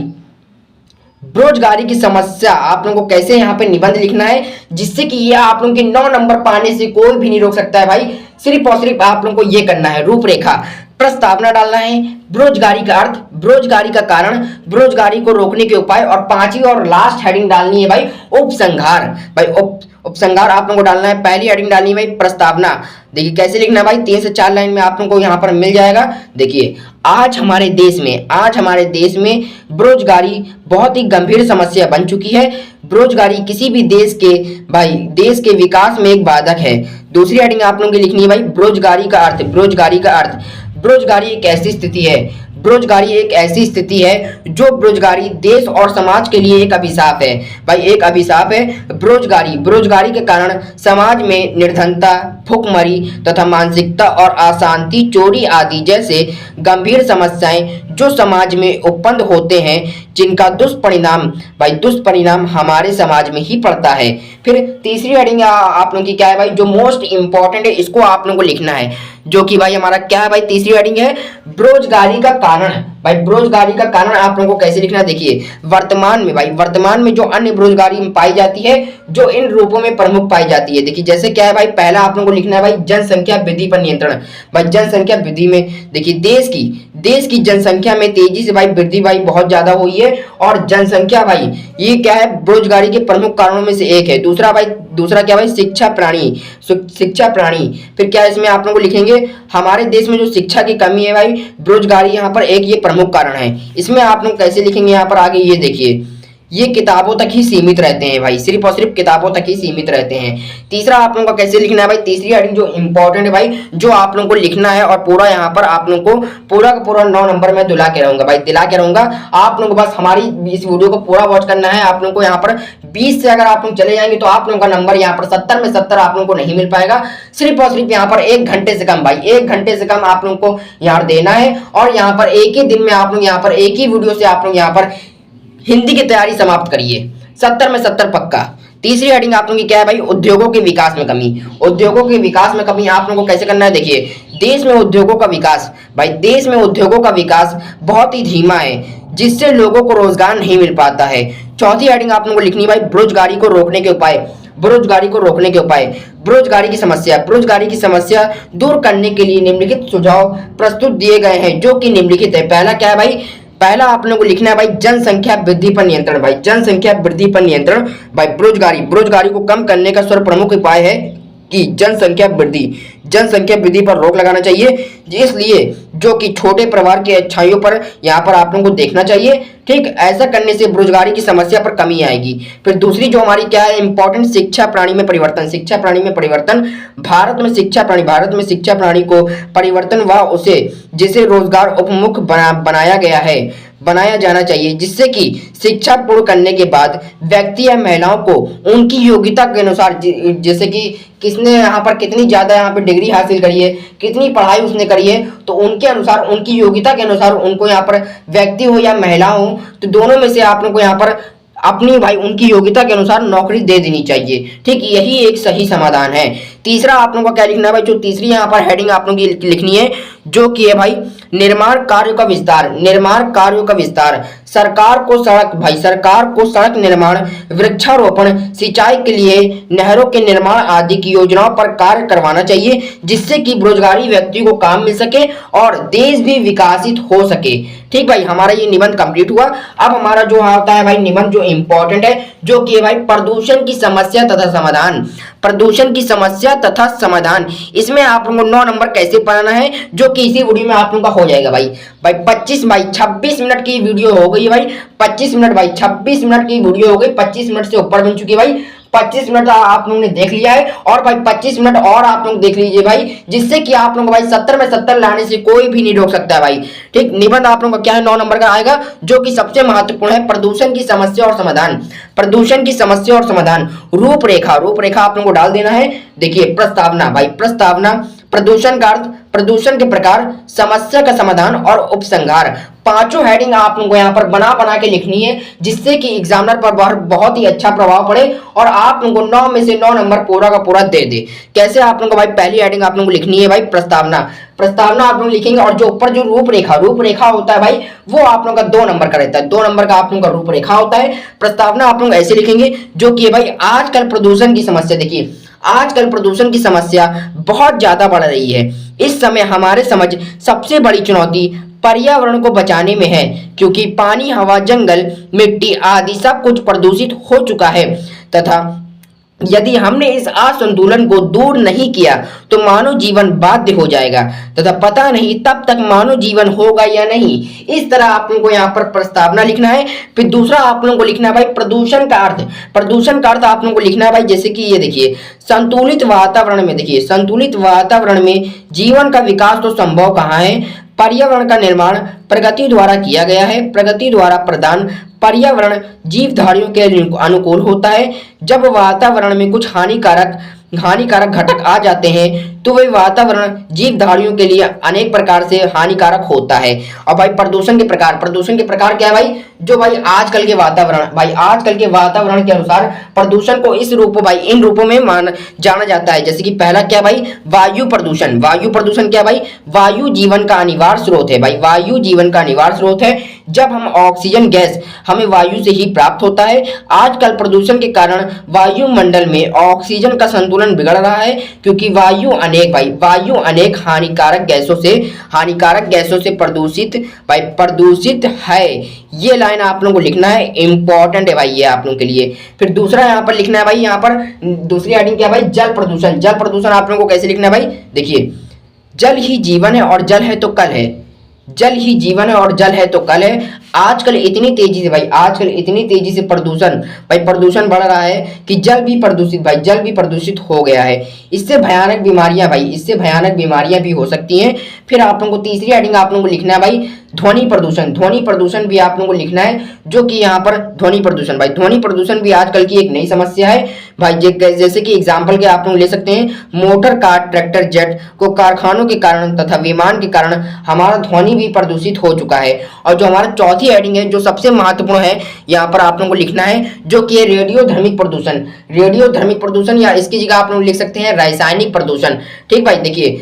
बेरोजगारी की समस्या आप लोगों को कैसे यहाँ पे निबंध लिखना है, जिससे कि ये आप लोगों के 9 नंबर पाने से कोई भी नहीं रोक सकता है भाई। सिर्फ और सिर्फ आप लोगों को ये करना है, रूपरेखा, प्रस्तावना डालना है, बेरोजगारी का अर्थ, बेरोजगारी का कारण, बेरोजगारी को रोकने के उपाय, और 5वीं और लास्ट हेडिंग डालनी है भाई उपसंहार। भाई उपसंहार आप लोगों को डालना है। पहली हेडिंग डालनी है भाई प्रस्तावना। देखिए कैसे लिखना है भाई, 3 से 4 लाइन में आप लोगों को यहाँ पर मिल जाएगा। देखिए आज हमारे देश में बेरोजगारी बहुत ही गंभीर समस्या बन चुकी है। बेरोजगारी किसी भी देश के विकास में एक बाधक है। दूसरी हेडिंग आप लोगों की लिखनी है भाई बेरोजगारी का अर्थ, बेरोजगारी का अर्थ। बेरोजगारी एक ऐसी स्थिति है, बेरोजगारी एक ऐसी स्थिति है जो बेरोजगारी देश और समाज के लिए एक अभिशाप है। भाई एक अभिशाप है बेरोजगारी के कारण समाज में निर्धनता, भुखमरी तथा मानसिकता और अशांति, चोरी आदि जैसे गंभीर समस्याएं जो समाज में उत्पन्न होते हैं, जिनका दुष्परिणाम हमारे समाज में ही पड़ता है। फिर तीसरी हेडिंग आप लोगों की क्या है भाई, जो मोस्ट इंपॉर्टेंट है, इसको आप लोगों को लिखना है, जो कि भाई हमारा क्या है भाई तीसरी हेडिंग है बेरोजगारी का कारण। भाई बेरोजगारी का कारण आप लोगों को कैसे लिखना है, देखिए वर्तमान में जो अन्य बेरोजगारी पाई जाती है, जो इन रूपों में प्रमुख पाई जाती है। देखिए जैसे क्या है भाई, पहला आप लोगों को लिखना है भाई जनसंख्या वृद्धि पर नियंत्रण। भाई जनसंख्या वृद्धि में देखिए देश की जनसंख्या में तेजी से भाई वृद्धि भाई बहुत ज्यादा हुई है, और जनसंख्या भाई ये क्या है बेरोजगारी के प्रमुख कारणों में से एक है। दूसरा क्या भाई शिक्षा प्राणी। फिर क्या इसमें आप लोगों को लिखेंगे, हमारे देश में जो शिक्षा की कमी है भाई, बेरोजगारी यहाँ पर एक ये प्रमुख कारण है। इसमें आप लोग कैसे लिखेंगे यहाँ पर आगे, ये देखिए ये किताबों तक ही सीमित रहते हैं भाई, सिर्फ और सिर्फ किताबों तक ही सीमित रहते हैं। तीसरा आप लोगों को कैसे लिखना है भाई, तीसरी हेडिंग जो इंपॉर्टेंट है भाई, जो आप लोगों को लिखना है, और पूरा यहाँ पर आप लोगों को पूरा का पूरा 9 नंबर में दिला के रहूंगा। आप लोगों को बस हमारी इस वीडियो को पूरा वॉच करना है। आप लोगों को यहाँ पर 20 से अगर आप लोग चले जाएंगे तो आप लोगों का नंबर यहाँ पर 70 में 70 आप लोगों को नहीं मिल पाएगा। सिर्फ और सिर्फ यहाँ पर 1 घंटे से कम भाई, 1 घंटे से कम आप लोगों को यहाँ देना है, और यहाँ पर एक ही दिन में आप लोग यहाँ पर एक ही वीडियो से आप लोग यहाँ पर हिंदी की तैयारी समाप्त करिए। 70 में 70 पक्का। तीसरी हेडिंग आप लोगों की क्या है भाई, उद्योगों के विकास में कमी। उद्योगों के विकास में कमी आप लोगों को कैसे करना है, देखिए देश में उद्योगों का विकास, भाई देश में उद्योगों का विकास बहुत ही धीमा है, जिससे लोगों को रोजगार नहीं मिल पाता है। चौथी हेडिंग आप लोगों को लिखनी है भाई बेरोजगारी को रोकने के उपाय। बेरोजगारी को रोकने के उपाय। बेरोजगारी की समस्या दूर करने के लिए निम्नलिखित सुझाव प्रस्तुत दिए गए हैं, जो कि निम्नलिखित है। पहला क्या है भाई, पहला आप लोगों को लिखना है भाई जनसंख्या वृद्धि पर नियंत्रण। भाई जनसंख्या वृद्धि पर नियंत्रण। भाई बेरोजगारी को कम करने का सर्वप्रमुख उपाय है कि जनसंख्या वृद्धि पर रोक लगाना चाहिए। इसलिए जो कि छोटे परिवार की अच्छाइयों पर यहाँ पर आप लोगों को देखना चाहिए। ठीक, ऐसा करने से बेरोजगारी की समस्या पर कमी आएगी। फिर दूसरी जो हमारी क्या है इंपॉर्टेंट, शिक्षा प्रणाली में परिवर्तन। भारत में शिक्षा प्रणाली को परिवर्तन व उसे जिसे रोजगार उपमुख बनाया जाना चाहिए, जिससे कि शिक्षा पूर्ण करने के बाद व्यक्ति या महिलाओं को उनकी योग्यता के अनुसार, जैसे कि किसने यहाँ पर कितनी ज्यादा यहाँ पर डिग्री हासिल करी है, कितनी पढ़ाई उसने करी है, तो उनके अनुसार, उनकी योग्यता के अनुसार उनको यहाँ पर व्यक्ति हो या महिला हो, तो दोनों में से आप लोग को यहाँ पर अपनी भाई उनकी योग्यता के अनुसार नौकरी दे देनी चाहिए। ठीक, यही एक सही समाधान है। तीसरा आप लोगों को क्या लिखना है भाई, जो तीसरी यहाँ पर हेडिंग आप लोगों की लिखनी है, जो कि है भाई निर्माण कार्यों का विस्तार। सरकार को सड़क निर्माण, वृक्षारोपण, सिंचाई के लिए नहरों के निर्माण आदि की योजनाओं पर कार्य करवाना चाहिए, जिससे कि बेरोजगारी व्यक्ति को काम मिल सके और देश भी विकसित हो सके। ठीक भाई, हमारा ये निबंध कंप्लीट हुआ। अब हमारा जो होता है भाई निबंध जो इंपॉर्टेंट है, जो कि है भाई प्रदूषण की समस्या तथा समाधान। इसमें आप लोगों को 9 नंबर कैसे पढ़ना है, जो कि इसी वीडियो में आप लोगों का हो जाएगा भाई 26 मिनट की वीडियो हो गई भाई। 26 मिनट की वीडियो हो गई, 25 मिनट से ऊपर बन चुकी है भाई। 25 मिनट आप लोगों ने देख लिया है, और भाई 25 मिनट और आप लोग देख लीजिए भाई, जिससे कि आप लोगों को भाई 70 में 70 लाने से कोई भी नहीं रोक सकता है भाई। ठीक, निबंध आप लोगों का क्या है 9 नंबर का आएगा, जो कि सबसे महत्वपूर्ण है प्रदूषण की समस्या और समाधान। रूपरेखा आप लोगों को डाल देना है। देखिए प्रस्तावना, प्रदूषण के प्रकार, समस्या का समाधान और उपसंहार। पांचों हेडिंग आप लोगों को यहाँ पर बना के लिखनी है, जिससे कि एग्जामिनर पर बहुत ही अच्छा प्रभाव पड़े और आप लोगों को 9 में से 9 नंबर पूरा का पूरा दे दे। कैसे आप लोगों को भाई, पहली हेडिंग आप लोगों को लिखनी है भाई प्रस्तावना आप लोग लिखेंगे, और जो ऊपर जो रूपरेखा होता है भाई, वो आप लोगों का 2 नंबर का रहता है। 2 नंबर का आप लोगों का रूपरेखा होता है। प्रस्तावना आप लोग ऐसे लिखेंगे, जो कि भाई आजकल प्रदूषण की समस्या, देखिए आजकल प्रदूषण की समस्या बहुत ज्यादा बढ़ रही है। इस समय हमारे समझ सबसे बड़ी चुनौती पर्यावरण को बचाने में है, क्योंकि पानी, हवा, जंगल, मिट्टी आदि सब कुछ प्रदूषित हो चुका है, तथा यदि हमने इस असंतुलन को दूर नहीं किया तो मानव जीवन बाध्य हो जाएगा, तथा पता नहीं तब तक मानव जीवन होगा या नहीं। इस तरह आप लोगों को यहाँ पर प्रस्तावना लिखना है। फिर दूसरा आप लोगों को लिखना है भाई प्रदूषण का अर्थ आप लोगों को लिखना है भाई, जैसे कि ये देखिए संतुलित वातावरण में जीवन का विकास तो संभव कहाँ है। पर्यावरण का निर्माण प्रगति द्वारा किया गया है। प्रगति द्वारा प्रदान पर्यावरण जीवधारियों के अनुकूल होता है। जब वातावरण में कुछ हानिकारक घटक आ जाते हैं, तो वह वातावरण जीवधारियों के लिए अनेक प्रकार से हानिकारक होता है। और भाई प्रदूषण के प्रकार क्या है भाई, जो भाई आजकल के वातावरण के अनुसार प्रदूषण को इन रूपों में जाना जाता है। जैसे कि पहला क्या भाई, वायु प्रदूषण क्या भाई, वायु जीवन का अनिवार्य स्रोत है। जब हम ऑक्सीजन गैस हमें वायु से ही प्राप्त होता है। आजकल प्रदूषण के कारण वायुमंडल में ऑक्सीजन का संतुलन बिगड़ रहा है, क्योंकि वायु अनेक हानिकारक गैसों से प्रदूषित है। ये लाइन आप लोगों को लिखना है, इंपॉर्टेंट है भाई ये आप लोगों के लिए। फिर दूसरा यहाँ पर लिखना है भाई, यहाँ पर दूसरी हेडिंग क्या भाई, जल प्रदूषण आप लोगों को कैसे लिखना है भाई, देखिए जल ही जीवन है और जल है तो कल है। आजकल इतनी तेजी से प्रदूषण बढ़ रहा है कि जल भी प्रदूषित हो गया है। इससे भयानक बीमारियां भी हो सकती हैं। फिर आप लोगों को तीसरी हेडिंग आप लोगों को लिखना है भाई ध्वनि प्रदूषण भी आप लोगों को लिखना है, जो कि यहाँ पर ध्वनि प्रदूषण भी आजकल की एक नई समस्या है भाई। जैसे कि एग्जाम्पल के आप लोग ले सकते हैं, मोटर कार, ट्रैक्टर, जेट को कारखानों के कारण तथा विमान के कारण हमारा ध्वनि भी प्रदूषित हो चुका है। और जो हमारा चौथी हेडिंग है, जो सबसे महत्वपूर्ण है, यहाँ पर आप लोगों को लिखना है, जो कि रेडियोधर्मिक प्रदूषण, या इसकी जगह आप लोग लिख सकते हैं रासायनिक प्रदूषण। ठीक भाई, देखिए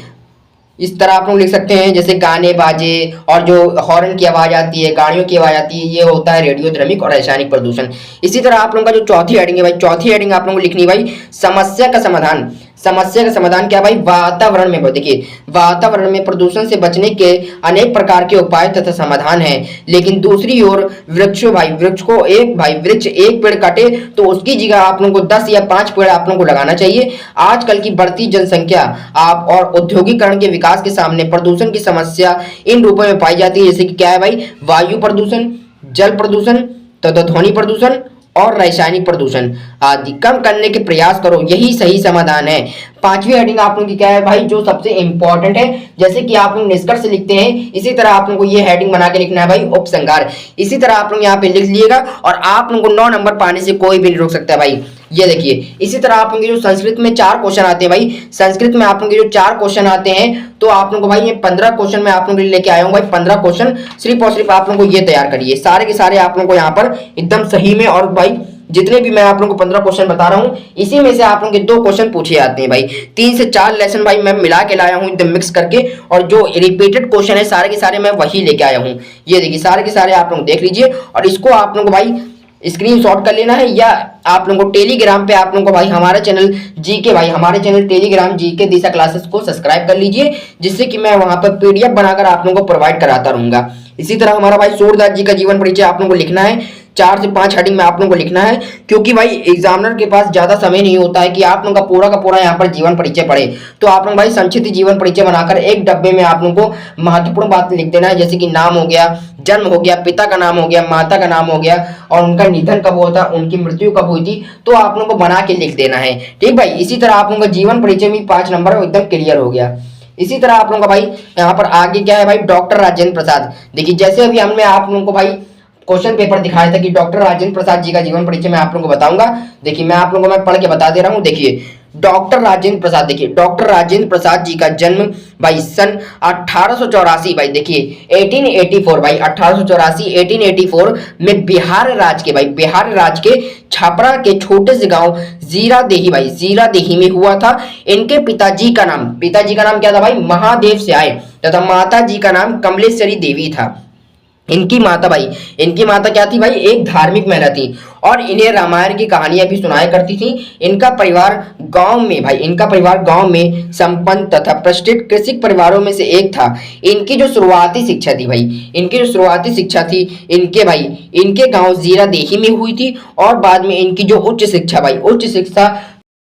इस तरह आप लोग लिख सकते हैं, जैसे गाने बाजे और जो हॉर्न की आवाज आती है, गाड़ियों की आवाज आती है, ये होता है रेडियोधर्मिक और रासायनिक प्रदूषण। इसी तरह आप लोगों का जो चौथी हेडिंग है भाई, चौथी हेडिंग आप लोगों को लिखनी है भाई समस्या का समाधान। समस्या का समाधान क्या भाई, वातावरण में, देखिए वातावरण में प्रदूषण से बचने के अनेक प्रकार के उपाय तथा समाधान हैं, लेकिन दूसरी ओर वृक्षों भाई, वृक्ष एक पेड़ काटे तो उसकी जगह आप लोगों को 10 या 5 पेड़ आप लोगों को लगाना चाहिए। आजकल की बढ़ती जनसंख्या आप और औद्योगिकरण के विकास के सामने प्रदूषण की समस्या इन रूपों में पाई जाती है, जैसे कि क्या है भाई, वायु प्रदूषण, जल प्रदूषण तथा ध्वनि प्रदूषण और रासायनिक प्रदूषण आदि कम करने के प्रयास करो, यही सही समाधान है। पांचवी हेडिंग आप लोगों की क्या है भाई, जो सबसे इंपॉर्टेंट है, जैसे कि आप लोग निष्कर्ष लिखते हैं इसी तरह आप लोगों को ये हेडिंग बना के लिखना है भाई, उपसंहार। इसी तरह आप लोग यहाँ पे लिख लीजिएगा और आप लोगों को 9 नंबर पाने से कोई भी नहीं रोक सकता है भाई। ये देखिए, इसी तरह आप लोगों के जो संस्कृत में 4 क्वेश्चन आते हैं भाई, संस्कृत में आप लोगों के जो 4 क्वेश्चन आते हैं, तो आप लोगों को भाई ये 15 क्वेश्चन मैं आप लोगों के लिए लेके आया हूँ भाई। 15 क्वेश्चन सिर्फ और सिर्फ आप लोगों को ये तैयार करिए, सारे के सारे आप लोगों को यहाँ पर एकदम सही में, और भाई जितने भी मैं आप लोगों को 15 क्वेश्चन बता रहा हूँ इसी में से आप लोगों के 2 क्वेश्चन पूछे जाते हैं भाई। 3 से 4 लेसन भाई मैं मिला के लाया हूँ एकदम मिक्स करके, और जो रिपीटेड क्वेश्चन है सारे के सारे मैं वही लेके आया हूँ। ये देखिए सारे के सारे आप लोग देख लीजिए, और इसको आप लोगों को भाई स्क्रीनशॉट कर लेना है, या आप लोगों को टेलीग्राम पे आप लोगों को भाई हमारा चैनल जीके भाई, हमारे चैनल टेलीग्राम जीके दिशा क्लासेस को सब्सक्राइब कर लीजिए, जिससे कि मैं वहां पर पीडीएफ बनाकर आप लोगों को प्रोवाइड कराता रहूंगा। इसी तरह हमारा भाई सूरदास जी का जीवन परिचय आप लोगों को लिखना है, 4 से 5 हेडिंग में आप लोगों को लिखना है, क्योंकि भाई एग्जामिनर के पास ज्यादा समय नहीं होता है कि आप लोगों का पूरा यहाँ पर जीवन परिचय पढ़े। तो आप लोग भाई संक्षिप्त जीवन परिचय बनाकर एक डब्बे में आप लोगों को महत्वपूर्ण बात लिख देना है, जैसे कि नाम हो गया, जन्म हो गया, पिता का नाम हो गया, माता का नाम हो गया, और उनका निधन कब हुआ था, उनकी मृत्यु कब हुई थी, तो आप लोगों को बना के लिख देना है। ठीक भाई, इसी तरह आप लोगों का जीवन परिचय में 5 नंबर एकदम क्लियर हो गया। इसी तरह आप लोगों का भाई यहाँ पर आगे क्या है भाई, डॉक्टर राजेंद्र प्रसाद। देखिए जैसे अभी हमने आप लोगों को भाई क्वेश्चन पेपर दिखाया था कि डॉक्टर राजेंद्र प्रसाद जी का जीवन परिचय मैं आप लोगों को बताऊंगा। देखिए मैं आप लोगों को मैं पढ़ के बता दे रहा हूँ। देखिए डॉक्टर राजेंद्र प्रसाद, देखिए डॉक्टर राजेंद्र प्रसाद जी का जन्म भाई सन 1884 भाई, देखिए 1884 भाई, 1884 1884 में बिहार राज्य के भाई, बिहार राज्य के छपरा के छोटे से गांव जीरादेही भाई, जीरादेही में हुआ था। इनके पिताजी का नाम क्या था भाई, महादेव से आए, तथा माता जी का नाम कमलेश्वरी देवी था। इनकी माता क्या थी भाई, एक धार्मिक महिला थी, और इन्हें रामायण की कहानियां भी सुनाया करती थी। इनका परिवार गांव में संपन्न तथा प्रतिष्ठित कृषि परिवारों में से एक था। इनकी जो शुरुआती शिक्षा थी इनके गांव जीरादेही में हुई थी, और बाद में इनकी जो उच्च शिक्षा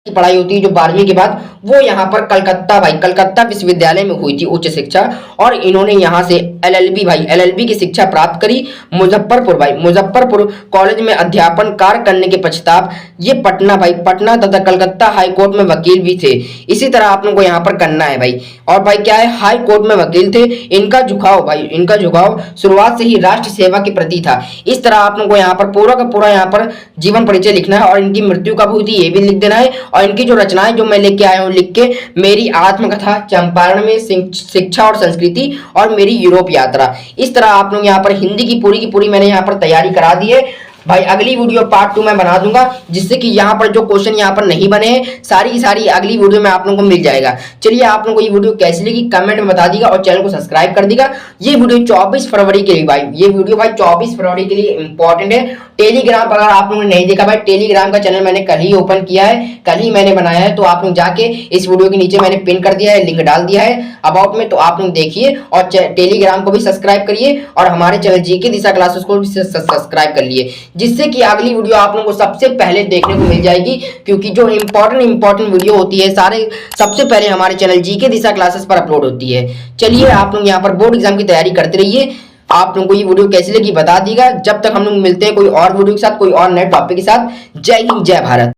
की पढ़ाई होती है जो 12वीं के बाद, वो यहाँ पर कलकत्ता विश्वविद्यालय में हुई थी उच्च शिक्षा, और इन्होंने यहाँ से एलएलबी की शिक्षा प्राप्त करी। मुजफ्फरपुर कॉलेज में अध्यापन कार्य करने के पश्चात ये पटना तथा कलकत्ता हाई कोर्ट में वकील भी थे। इसी तरह आप लोगों को यहाँ पर करना है भाई, और भाई क्या है, हाई कोर्ट में वकील थे। इनका झुकाव शुरुआत से ही राष्ट्र सेवा के प्रति था। इस तरह आप लोगों को यहाँ पर पूरा का पूरा यहाँ पर जीवन परिचय लिखना है, और इनकी मृत्यु कब हुई थी ये भी लिख देना है, और इनकी जो रचनाएं जो मैं लेके आया हूँ लिख के, मेरी आत्मकथा, चंपारण में शिक्षा और संस्कृति, और मेरी यूरोप यात्रा। इस तरह आप लोग यहाँ पर हिंदी की पूरी मैंने यहाँ पर तैयारी करा दी है भाई। अगली वीडियो पार्ट 2 में बना दूंगा, जिससे कि यहाँ पर जो क्वेश्चन यहाँ पर नहीं बने हैं सारी की सारी अगली वीडियो में आप लोगों को मिल जाएगा। चलिए आप लोगों को ये वीडियो कैसी लगी कमेंट में बता दीजिएगा, और चैनल को सब्सक्राइब कर दीजिएगा। ये वीडियो 24 फरवरी के लिए भाई, ये वीडियो भाई 24 फरवरी के लिए इंपॉर्टेंट है। टेलीग्राम पर अगर आप लोगों ने नहीं देखा भाई, टेलीग्राम का चैनल मैंने कल ही ओपन किया है, कल ही मैंने बनाया है, तो आप लोग जाके इस वीडियो के नीचे मैंने पिन कर दिया है, लिंक डाल दिया है अबाउट में, तो आप लोग देखिए, और टेलीग्राम को भी सब्सक्राइब करिए, और हमारे चैनल जीके दिशा क्लासेस को भी सब्सक्राइब कर लिए, जिससे कि अगली वीडियो आप लोगों को सबसे पहले देखने को मिल जाएगी। क्योंकि जो इंपॉर्टेंट वीडियो होती है सारे सबसे पहले हमारे चैनल जीके दिशा क्लासेस पर अपलोड होती है। चलिए आप लोग यहाँ पर बोर्ड एग्जाम की तैयारी करते रहिए। आप लोगों को ये वीडियो कैसी लगी बता दीजिएगा। जब तक हम लोग मिलते हैं कोई और वीडियो के साथ, कोई और नए टॉपिक के साथ। जय हिंद, जय भारत।